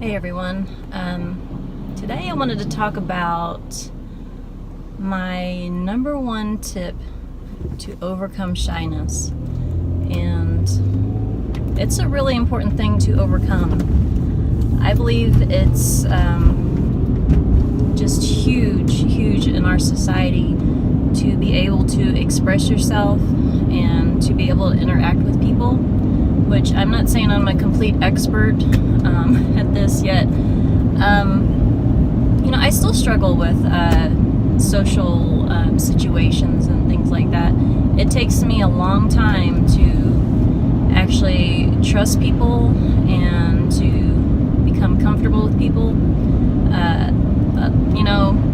Hey everyone. Today I wanted to talk about my number one tip to overcome shyness. And it's a really important thing to overcome. I believe it's just huge in our society to be able to express yourself and to be able to interact with people, which I'm not saying I'm a complete expert at this yet. I still struggle with social situations and things like that. It takes me a long time to actually trust people and to become comfortable with people.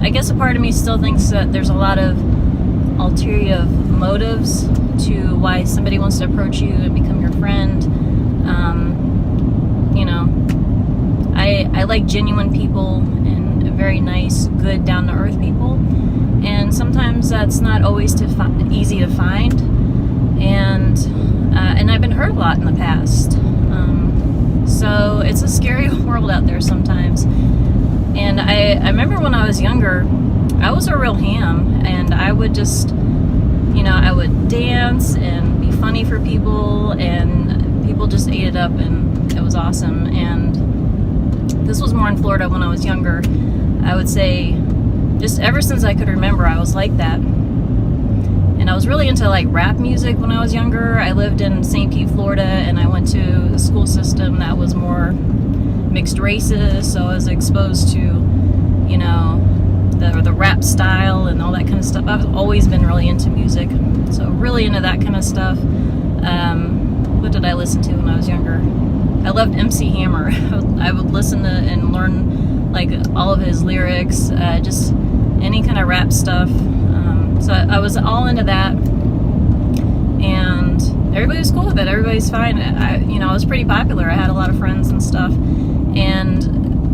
I guess a part of me still thinks that there's a lot of ulterior motives to why somebody wants to approach you and become your friend. I like genuine people and very nice, good, down-to-earth people, and sometimes that's not always easy to find, and I've been hurt a lot in the past, so it's a scary world out there sometimes. And I remember when I was younger, I was a real ham, and I would just, I would dance and be funny for people, and people just ate it up, and it was awesome. And this was more in Florida when I was younger. I would say just ever since I could remember, I was like that. And I was really into like rap music when I was younger. I lived in St. Pete, Florida, and I went to a school system that was more mixed races, so I was exposed to, the rap style and all that kind of stuff. I've always been really into music, so really into that kind of stuff. What did I listen to when I was younger? I loved MC Hammer. I would listen to and learn like all of his lyrics, just any kind of rap stuff. So I was all into that, and everybody was cool with it. Everybody's fine. I was pretty popular. I had a lot of friends and stuff. And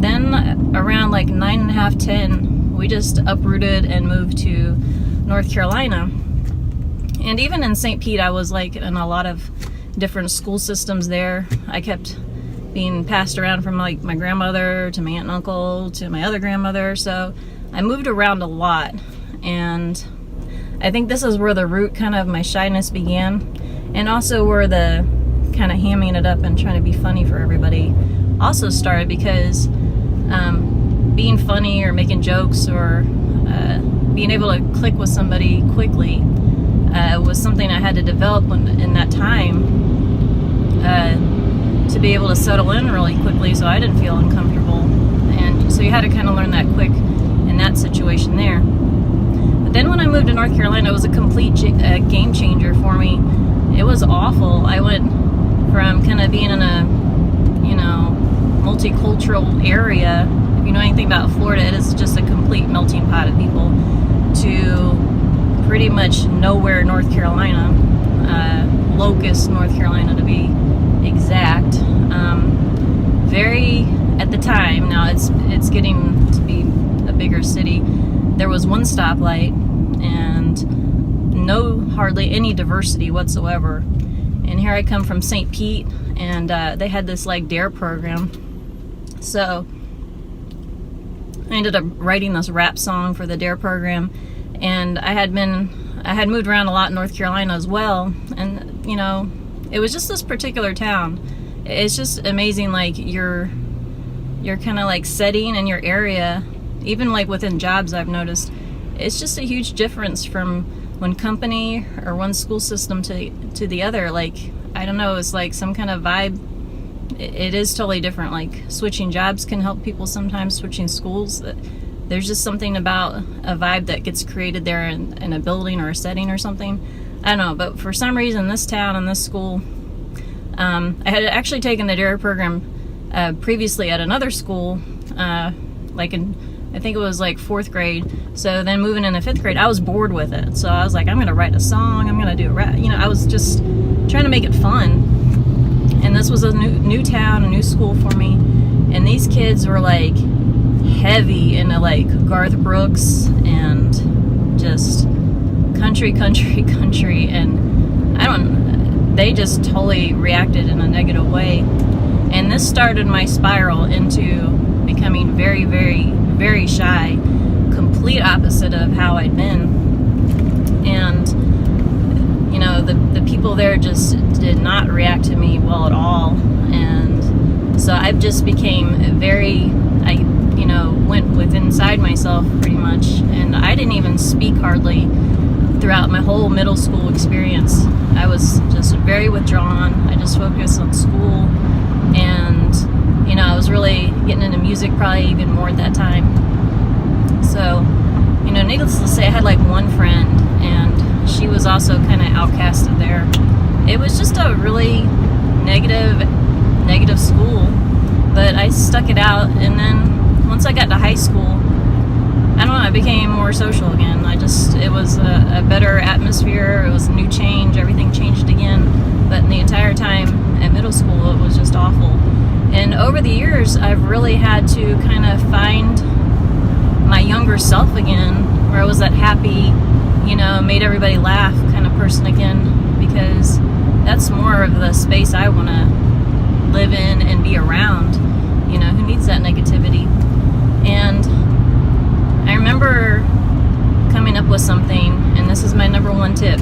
then around like 9.5, 10, we just uprooted and moved to North Carolina. And even in St. Pete, I was like in a lot of different school systems there. I kept being passed around from like my grandmother to my aunt and uncle to my other grandmother. So I moved around a lot. And I think this is where the root kind of my shyness began. And also where the kind of hamming it up and trying to be funny for everybody also started, because being funny or making jokes or being able to click with somebody quickly was something I had to develop in that time to be able to settle in really quickly, so I didn't feel uncomfortable. And so you had to kind of learn that quick in that situation there. But then when I moved to North Carolina, it was a complete game changer for me. It was awful. I went from kind of being in a multicultural area. If you know anything about Florida, it is just a complete melting pot of people, to pretty much nowhere North Carolina, Locust, North Carolina to be exact. Very, at the time, now it's getting to be a bigger city, there was one stoplight and hardly any diversity whatsoever. And here I come from St. Pete, and they had this like DARE program. So I ended up writing this rap song for the DARE program, and I had moved around a lot in North Carolina as well, and it was just this particular town. It's just amazing, like your kind of like setting in your area, even like within jobs, I've noticed it's just a huge difference from one company or one school system to the other. Like, I don't know, it's like some kind of vibe. It is totally different. Like, switching jobs can help people sometimes, switching schools. There's just something about a vibe that gets created there in a building or a setting or something. I don't know, but for some reason, this town and this school, I had actually taken the DARE program previously at another school, I think it was like 4th grade. So then moving into 5th grade, I was bored with it. So I was like, I'm going to write a song. I'm going to do a rap. I was just trying to make it fun. And this was a new town, a new school for me. And these kids were like heavy into like Garth Brooks and just country. And they just totally reacted in a negative way. And this started my spiral into becoming very, very, very shy, complete opposite of how I'd been. And, you know, the people there just did not react to me well at all. And so I just became went with inside myself pretty much. And I didn't even speak hardly throughout my whole middle school experience. I was just very withdrawn. I just focused on school. And, you know, I was really getting into music probably even more at that time. So, you know, needless to say, I had like one friend, and she was also kind of outcasted there. It was just a really negative school, but I stuck it out. And then once I got to high school, I don't know, I became more social again. It was a better atmosphere. It was a new change. Everything changed again. But the entire time at middle school, it was just awful. And over the years, I've really had to kind of find my younger self again, where I was that happy, you know, made everybody laugh kind of person again, because that's more of the space I want to live in and be around. You know, who needs that negativity? And I remember coming up with something, and this is my number one tip,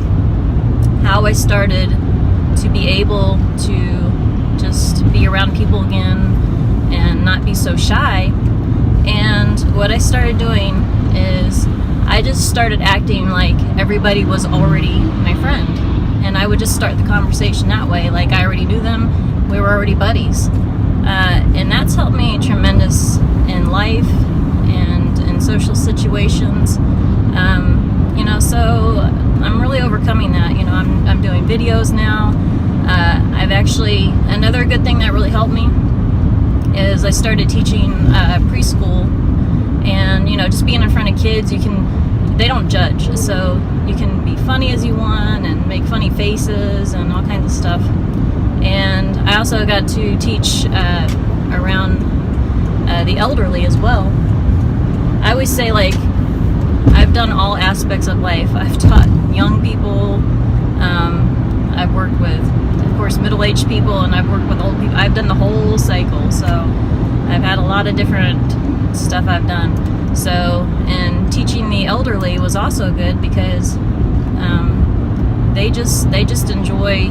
how I started to be able to just be around people again and not be so shy. And what I started doing is I just started acting like everybody was already my friend, and I would just start the conversation that way, like I already knew them, we were already buddies. And that's helped me tremendous in life and in social situations. You know, so I'm really overcoming that. You know, I'm doing videos now. I've actually, another good thing that really helped me is I started teaching preschool, and, you know, just being in front of kids, they don't judge, so you can be funny as you want and make funny faces and all kinds of stuff. And I also got to teach around the elderly as well. I always say, like, I've done all aspects of life. I've taught young people, I've worked with, of course, middle-aged people, and I've worked with old people. I've done the whole cycle, so I've had a lot of different stuff I've done. So, and teaching the elderly was also good, because they just enjoy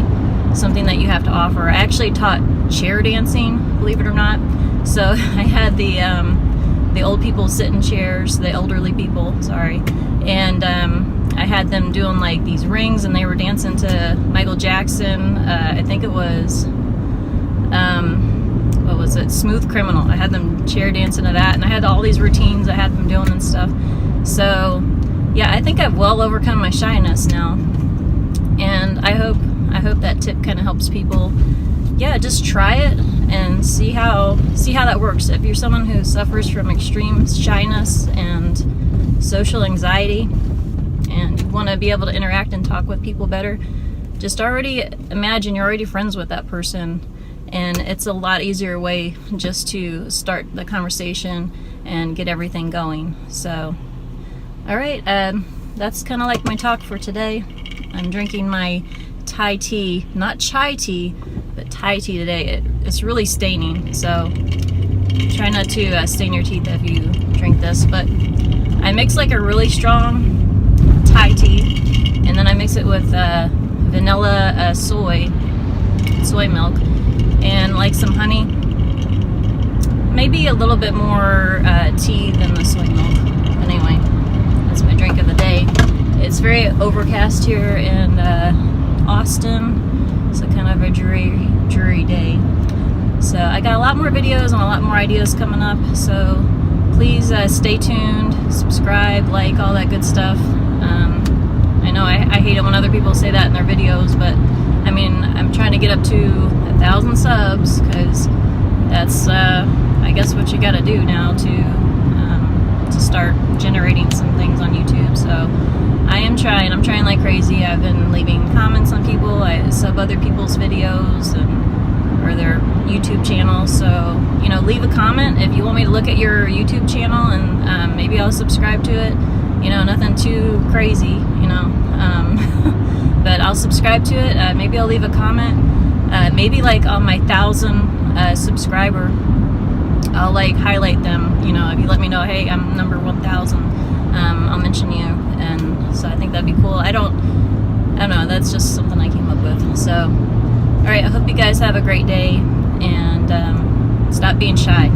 something that you have to offer. I actually taught chair dancing, believe it or not. So I had the old people sit in chairs, the elderly people, sorry, and I had them doing like these rings, and they were dancing to Michael Jackson. I think it was, what was it? Smooth Criminal. I had them chair dancing to that, and I had all these routines I had them doing and stuff. So yeah, I think I've well overcome my shyness now, and I hope that tip kind of helps people. Yeah, just try it and see how that works. If you're someone who suffers from extreme shyness and social anxiety, and you want to be able to interact and talk with people better, just already imagine you're already friends with that person, and it's a lot easier way just to start the conversation and get everything going. So, all right, that's kind of like my talk for today. I'm drinking my Thai tea, not chai tea, but Thai tea today. It's really staining, so try not to stain your teeth if you drink this. But I mix like a really strong Thai tea, and then I mix it with vanilla soy milk, and like some honey, maybe a little bit more tea than the soy milk. But anyway, that's my drink of the day. It's very overcast here in Austin, so kind of a dreary day. So I got a lot more videos and a lot more ideas coming up, so please stay tuned, subscribe, like, all that good stuff. I know I hate it when other people say that in their videos, but I mean, I'm trying to get up to 1,000 subs, because that's I guess what you gotta do now to start generating some things on YouTube. So I'm trying like crazy. I've been leaving comments on people. I sub other people's videos or their YouTube channels. So, you know, leave a comment if you want me to look at your YouTube channel, and maybe I'll subscribe to it. You know, nothing too crazy, you know, but I'll subscribe to it. Maybe I'll leave a comment. Maybe like on my 1,000 subscriber, I'll like highlight them. You know, if you let me know, hey, I'm number 1,000, I'll mention you. And so I think that'd be cool. I don't know. That's just something I came up with. So, all right. I hope you guys have a great day, and stop being shy.